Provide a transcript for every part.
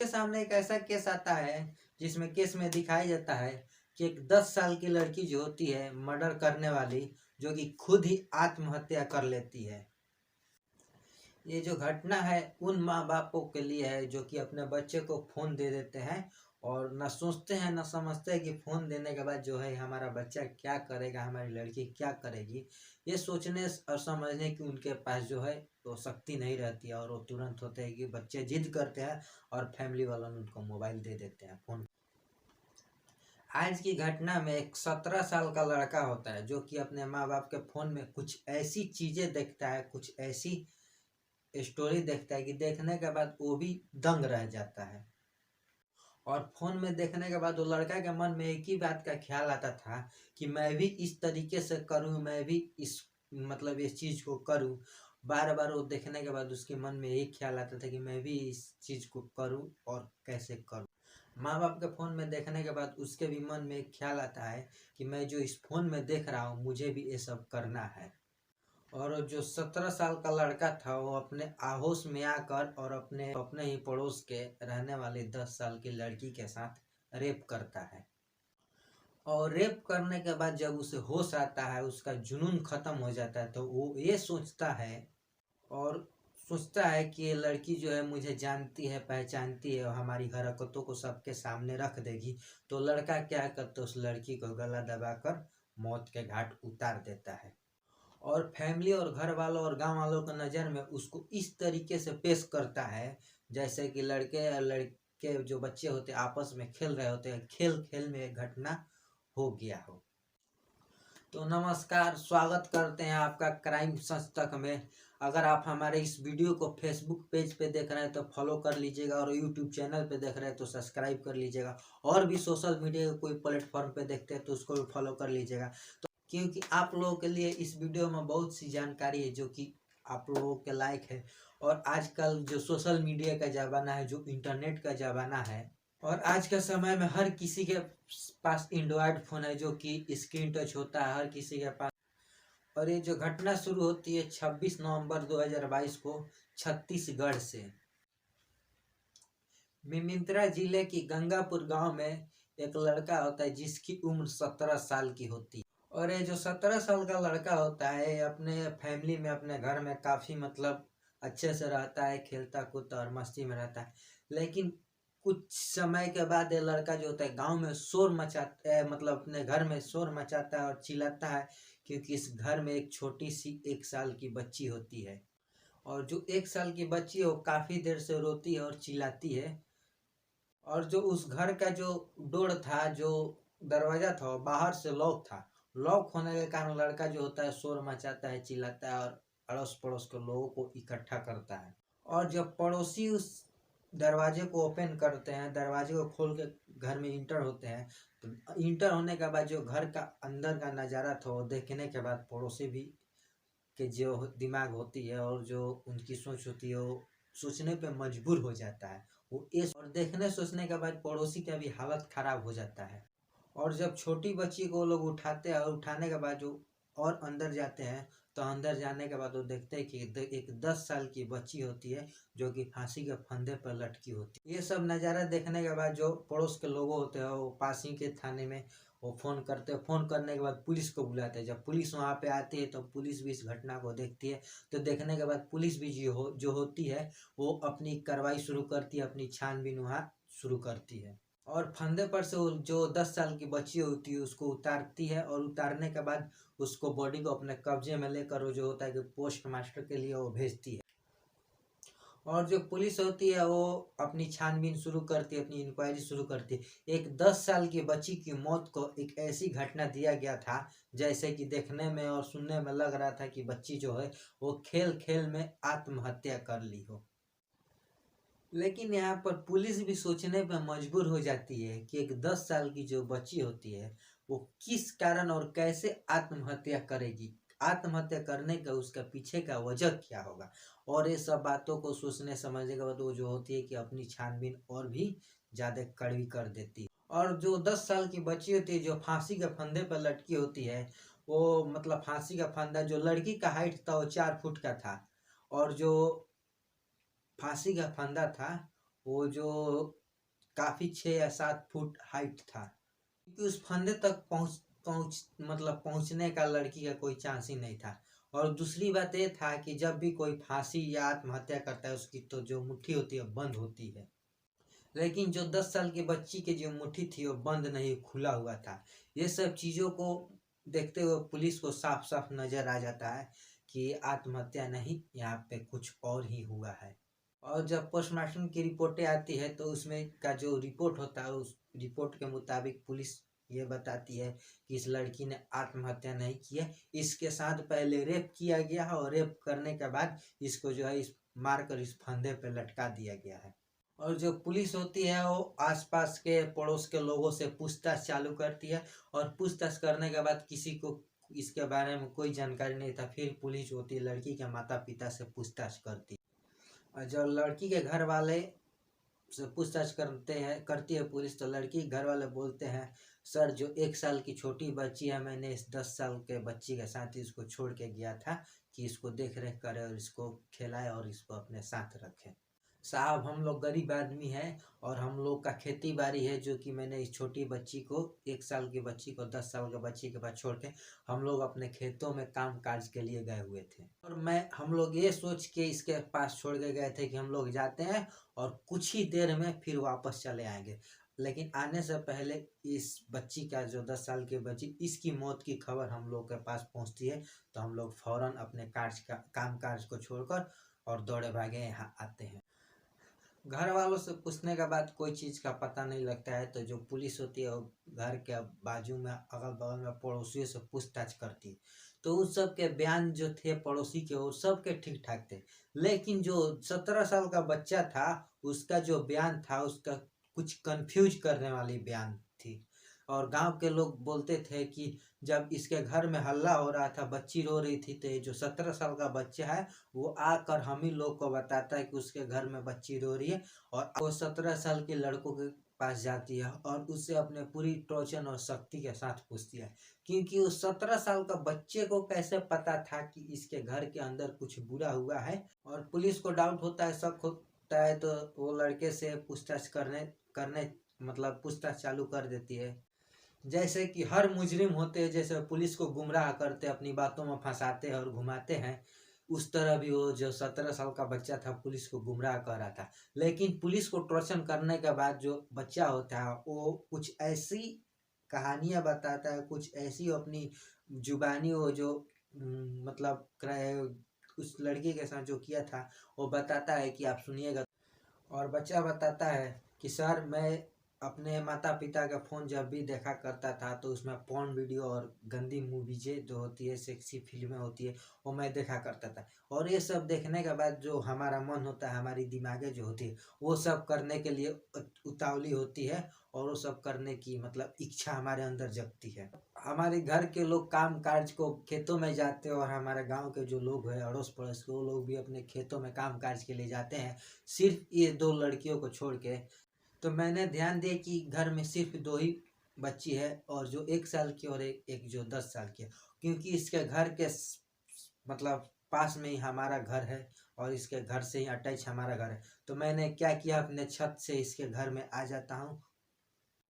के सामने एक ऐसा केस आता है जिसमें केस में दिखाया जाता है कि एक 10 साल की लड़की जो होती है मर्डर करने वाली, जो कि खुद ही आत्महत्या कर लेती है। ये जो घटना है उन माँ बापों के लिए है जो कि अपने बच्चे को फ़ोन दे देते हैं और न सोचते हैं न समझते हैं कि फ़ोन देने के बाद जो है हमारा बच्चा क्या करेगा, हमारी लड़की क्या करेगी। ये सोचने और समझने की उनके पास जो है तो शक्ति नहीं रहती है और वो तुरंत होते हैं कि बच्चे जिद करते हैं और फैमिली वालों ने उनको मोबाइल दे देते हैं, फ़ोन। आज की घटना में एक 17 साल का लड़का होता है जो कि अपने माँ बाप के फ़ोन में कुछ ऐसी चीज़ें देखता है, कुछ ऐसी स्टोरी देखता है कि देखने के बाद वो भी दंग रह जाता है। और फोन में देखने के बाद वो लड़का के मन में एक ही बात का ख्याल आता था कि मैं भी इस तरीके से करूं, मैं भी इस मतलब इस चीज़ को करूं। बार बार वो देखने के बाद उसके मन में यही ख्याल आता था कि मैं भी इस चीज़ को करूं और कैसे करूं। माँ बाप के फ़ोन में देखने के बाद उसके भी मन में एक ख्याल आता है कि मैं जो इस फ़ोन में देख रहा हूँ मुझे भी ये सब करना है। और जो 17 साल का लड़का था वो अपने आहोश में आकर और अपने अपने ही पड़ोस के रहने वाली 10 साल की लड़की के साथ रेप करता है। और रेप करने के बाद जब उसे होश आता है, उसका जुनून खत्म हो जाता है, तो वो ये सोचता है और सोचता है कि ये लड़की जो है मुझे जानती है, पहचानती है और हमारी हरकतों को सबके सामने रख देगी। तो लड़का क्या करता है, उस लड़की को गला दबाकर मौत के घाट उतार देता है। और फैमिली और घर वालों और गांव वालों की नज़र में उसको इस तरीके से पेश करता है जैसे कि लड़के और लड़के जो बच्चे होते आपस में खेल रहे होते हैं, खेल खेल में एक घटना हो गया हो। तो नमस्कार, स्वागत करते हैं आपका क्राइम सच तक में। अगर आप हमारे इस वीडियो को फेसबुक पेज पे देख रहे हैं तो फॉलो कर लीजिएगा और यूट्यूब चैनल पे देख रहे हैं तो सब्सक्राइब कर लीजिएगा। और भी सोशल मीडिया कोई प्लेटफॉर्म पे देखते हैं तो उसको भी फॉलो कर लीजिएगा, क्योंकि आप लोगों के लिए इस वीडियो में बहुत सी जानकारी है जो कि आप लोगों के लायक है। और आजकल जो सोशल मीडिया का ज़माना है, जो इंटरनेट का ज़माना है, और आज के समय में हर किसी के पास एंड्रॉयड फ़ोन है जो कि स्क्रीन टच होता है, हर किसी के पास। और ये जो घटना शुरू होती है 26 नवंबर 2022 को छत्तीसगढ़ से। बेमेतरा जिले की गंगापुर गांव में एक लड़का होता है जिसकी उम्र 17 साल की होती है। और ये जो 17 साल का लड़का होता है अपने फैमिली में, अपने घर में काफ़ी मतलब अच्छे से रहता है, खेलता कूदता और मस्ती में रहता है। लेकिन कुछ समय के बाद ये लड़का जो होता है गांव में शोर मचाता है, मतलब अपने घर में शोर मचाता है और चिल्लाता है, क्योंकि इस घर में एक छोटी सी 1 साल की बच्ची होती है। और जो 1 साल की बच्ची है वो काफ़ी देर से रोती है और चिल्लाती है। और जो उस घर का जो डोर था, जो दरवाज़ा था, वो बाहर से लॉक था। लॉक होने के कारण लड़का जो होता है शोर मचाता है, चिल्लाता है और अड़ोस पड़ोस के लोगों को इकट्ठा करता है। और जब पड़ोसी उस दरवाजे को ओपन करते हैं, दरवाजे को खोल के घर में इंटर होते हैं, तो इंटर होने के बाद जो घर का अंदर का नज़ारा था वो देखने के बाद पड़ोसी भी के जो दिमाग होती है और जो उनकी सोच होती है वो सोचने पे मजबूर हो जाता है। वो ये और देखने सोचने के बाद पड़ोसी का भी हालत ख़राब हो जाता है। और जब छोटी बच्ची को वो लोग उठाते हैं और उठाने के बाद जो और अंदर जाते हैं, तो अंदर जाने के बाद वो देखते हैं कि एक 10 साल की बच्ची होती है जो कि फांसी के फंदे पर लटकी होती है। ये सब नज़ारा देखने के बाद जो पड़ोस के लोग होते हैं वो पास ही के थाने में वो फ़ोन करते हैं। फ़ोन करने के बाद पुलिस को बुलाते हैं। जब पुलिस वहाँ पे आती है तो पुलिस भी इस घटना को देखती है। तो देखने के बाद पुलिस भी जो होती है वो अपनी कार्रवाई शुरू करती है, अपनी छानबीन वहाँ शुरू करती है। और फंदे पर से वो जो 10 साल की बच्ची होती है उसको उतारती है और उतारने के बाद उसको बॉडी को अपने कब्जे में लेकर वो जो होता है कि पोस्ट मास्टर के लिए वो भेजती है। और जो पुलिस होती है वो अपनी छानबीन शुरू करती है, अपनी इंक्वायरी शुरू करती है। एक 10 साल की बच्ची की मौत को एक ऐसी घटना दिया गया था जैसे कि देखने में और सुनने में लग रहा था कि बच्ची जो है वो खेल खेल में आत्महत्या कर ली हो। लेकिन यहाँ पर पुलिस भी सोचने पर मजबूर हो जाती है कि एक 10 साल की जो बच्ची होती है वो किस कारण और कैसे आत्महत्या करेगी, आत्महत्या करने का उसका पीछे का वजह क्या होगा। और ये सब बातों को सोचने समझने के बाद वो जो होती है कि अपनी छानबीन और भी ज़्यादा कड़वी कर देती है। और जो 10 साल की बच्ची होती है जो फांसी के फंदे पर लटकी होती है, वो मतलब फांसी का फंदा, जो लड़की का हाइट था वो 4 फुट का था और जो फांसी का फंदा था वो जो काफी 6 या 7 फुट हाइट था, क्योंकि उस फंदे तक पहुंच पहुंच मतलब पहुंचने का लड़की का कोई चांस ही नहीं था। और दूसरी बात ये था कि जब भी कोई फांसी या आत्महत्या करता है उसकी तो जो मुट्ठी होती है बंद होती है, लेकिन जो 10 साल की बच्ची की जो मुट्ठी थी वो बंद नहीं, खुला हुआ था। ये सब चीज़ों को देखते हुए पुलिस को साफ साफ नज़र आ जाता है कि आत्महत्या नहीं, यहाँ पे कुछ और ही हुआ है। और जब पोस्टमार्टम की रिपोर्टें आती है तो उसमें का जो रिपोर्ट होता है उस रिपोर्ट के मुताबिक पुलिस ये बताती है कि इस लड़की ने आत्महत्या नहीं की है, इसके साथ पहले रेप किया गया है और रेप करने के बाद इसको जो है इस मारकर इस फंदे पे लटका दिया गया है। और जो पुलिस होती है वो आसपास के पड़ोस के लोगों से पूछताछ चालू करती है, और पूछताछ करने के बाद किसी को इसके बारे में कोई जानकारी नहीं था, फिर पुलिस होती है लड़की के माता पिता से पूछताछ करती है। और जब लड़की के घर वाले से पूछताछ करती है पुलिस, तो लड़की के घर वाले बोलते हैं सर जो 1 साल की छोटी बच्ची है, मैंने इस 10 साल के बच्ची के साथ इसको छोड़ के गया था कि इसको देख रेख करे और इसको खिलाए और इसको अपने साथ रखे। साहब हम लोग गरीब आदमी हैं और हम लोग का खेती बाड़ी है, जो कि मैंने इस छोटी बच्ची को 1 साल की बच्ची को 10 साल के बच्ची के पास छोड़ के हम लोग अपने खेतों में काम काज के लिए गए हुए थे, और हम लोग ये सोच के इसके पास छोड़ के गए थे कि हम लोग जाते हैं और कुछ ही देर में फिर वापस चले आएंगे। लेकिन आने से पहले इस बच्ची का जो 10 साल की बच्ची इसकी मौत की खबर हम लोग के पास पहुंचती है, तो हम लोग फौरन अपने काम काज को छोड़कर और दौड़े भागे यहाँ आते हैं। घर वालों से पूछने के बाद कोई चीज़ का पता नहीं लगता है, तो जो पुलिस होती है वो घर के बाजू में अगल बगल में पड़ोसियों से पूछताछ करती है, तो उन सब के बयान जो थे पड़ोसी के वो सब के ठीक ठाक थे, लेकिन जो 17 साल का बच्चा था उसका जो बयान था उसका कुछ कंफ्यूज करने वाली बयान थी। और गांव के लोग बोलते थे कि जब इसके घर में हल्ला हो रहा था, बच्ची रो रही थी, तो ये जो 17 साल का बच्चा है वो आकर हम ही लोग को बताता है कि उसके घर में बच्ची रो रही है, और वो 17 साल के लड़कों के पास जाती है और उससे अपने पूरी टोचन और शक्ति के साथ पूछती है, क्योंकि उस 17 साल का बच्चे को कैसे पता था कि इसके घर के अंदर कुछ बुरा हुआ है। और पुलिस को डाउट होता है, शक होता है, तो वो लड़के से पूछताछ करने करने मतलब पूछताछ चालू कर देती है। जैसे कि हर मुजरिम होते हैं, जैसे पुलिस को गुमराह करते अपनी बातों में फंसाते हैं और घुमाते हैं, उस तरह भी वो जो 17 साल का बच्चा था पुलिस को गुमराह कर रहा था। लेकिन पुलिस को टॉर्चर करने के बाद जो बच्चा होता है वो कुछ ऐसी कहानियां बताता है, कुछ ऐसी अपनी जुबानी वो जो मतलब उस लड़की के साथ जो किया था वो बताता है कि आप सुनिएगा। और बच्चा बताता है कि सर मैं अपने माता पिता का फ़ोन जब भी देखा करता था तो उसमें पॉर्न वीडियो और गंदी मूवीज़ें जो होती है, सेक्सी फिल्में होती है, वो मैं देखा करता था। और ये सब देखने के बाद जो हमारा मन होता है, हमारी दिमागें जो होती है वो सब करने के लिए उतावली होती है, और वो सब करने की मतलब इच्छा हमारे अंदर जगती है। हमारे घर के लोग काम काज को खेतों में जाते हैं, और हमारे गांव के जो लोग हैं अड़ोस पड़ोस के वो लोग भी अपने खेतों में काम काज के लिए जाते हैं, सिर्फ ये 2 लड़कियों को छोड़ के। तो मैंने ध्यान दिया कि घर में सिर्फ 2 ही बच्ची है, और जो 1 साल की और एक जो 10 साल की है, क्योंकि इसके घर के मतलब पास में ही हमारा घर है और इसके घर से ही अटैच हमारा घर है। तो मैंने क्या किया, अपने छत से इसके घर में आ जाता हूँ,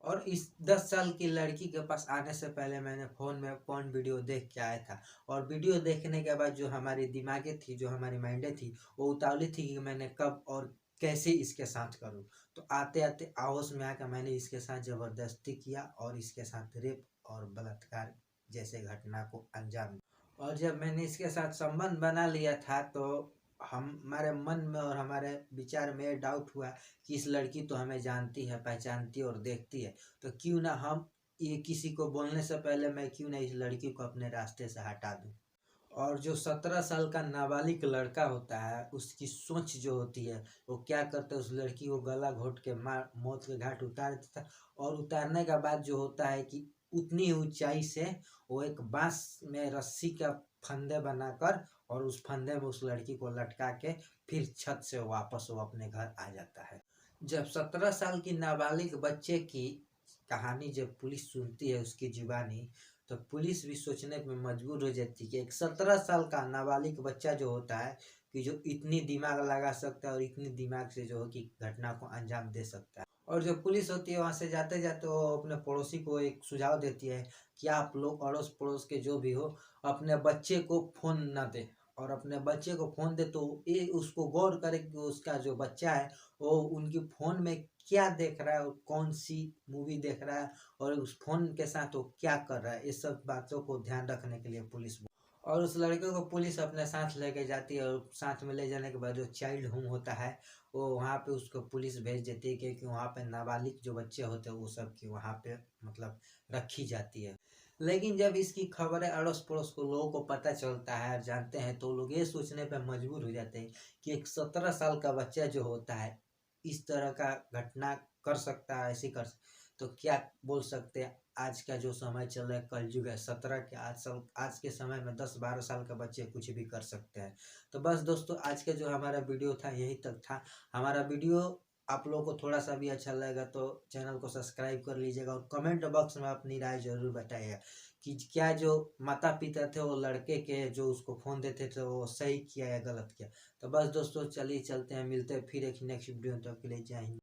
और इस 10 साल की लड़की के पास आने से पहले मैंने फ़ोन में पॉर्न वीडियो देख के आया था। और वीडियो देखने के बाद जो हमारी दिमागें थी, जो हमारी माइंडें थी, वो उतावली थी कि मैंने कब और कैसे इसके साथ करूं। तो आते आते आहोश में आकर मैंने इसके साथ ज़बरदस्ती किया और इसके साथ रेप और बलात्कार जैसे घटना को अंजाम दिया। और जब मैंने इसके साथ संबंध बना लिया था तो हमारे मन में और हमारे विचार में डाउट हुआ कि इस लड़की तो हमें जानती है, पहचानती है और देखती है, तो क्यों ना हम ये किसी को बोलने से पहले मैं क्यों ना इस लड़की को अपने रास्ते से हटा दूं। और जो 17 साल का नाबालिग लड़का होता है उसकी सोच जो होती है वो क्या करता है, उस लड़की को गला घोट के मार मौत के घाट उतार देता है। और उतारने के बाद जो होता है कि उतनी ऊंचाई से वो एक बांस में रस्सी का फंदे बनाकर और उस फंदे में उस लड़की को लटका के फिर छत से वापस वो अपने घर आ जाता है। जब 17 साल की नाबालिग बच्चे की कहानी जब पुलिस सुनती है उसकी जुबानी, तो पुलिस भी सोचने पे मजबूर हो जाती है कि एक 17 साल का नाबालिग बच्चा जो होता है कि जो इतनी दिमाग लगा सकता है और इतनी दिमाग से जो है कि घटना को अंजाम दे सकता है। और जो पुलिस होती है वहाँ से जाते जाते वो अपने पड़ोसी को एक सुझाव देती है कि आप लोग अड़ोस पड़ोस के जो भी हो अपने बच्चे को फोन न दे, और अपने बच्चे को फोन दे तो ये उसको गौर करे कि उसका जो बच्चा है वो उनकी फोन में क्या देख रहा है और कौन सी मूवी देख रहा है और उस फोन के साथ वो क्या कर रहा है, ये सब बातों को ध्यान रखने के लिए पुलिस। और उस लड़के को पुलिस अपने साथ लेके जाती है और साथ में ले जाने के बाद जो चाइल्ड होम होता है वो वहाँ पे उसको पुलिस भेज देती है, क्योंकि वहाँ पे नाबालिग जो बच्चे होते हैं वो सब की वहाँ पे मतलब रखी जाती है। लेकिन जब इसकी खबरें अड़ोस पड़ोस को लोगों को पता चलता है और जानते हैं तो लोग ये सोचने पर मजबूर हो जाते हैं कि एक 17 साल का बच्चा जो होता है इस तरह का घटना कर सकता है, ऐसी कर तो क्या बोल सकते हैं। आज का जो समय चल रहा है कलयुग है, 17 के आज के समय में 10-12 साल के बच्चे कुछ भी कर सकते हैं। तो बस दोस्तों आज का जो हमारा वीडियो था यही तक था। हमारा वीडियो आप लोगों को थोड़ा सा भी अच्छा लगेगा तो चैनल को सब्सक्राइब कर लीजिएगा और कमेंट बॉक्स में अपनी राय जरूर बताइएगा कि क्या जो माता पिता थे वो लड़के के जो उसको फ़ोन देते थे वो सही किया या गलत किया। तो बस दोस्तों चलिए चलते हैं, मिलते हैं फिर एक नेक्स्ट वीडियो, तब के लिए जय हिंद।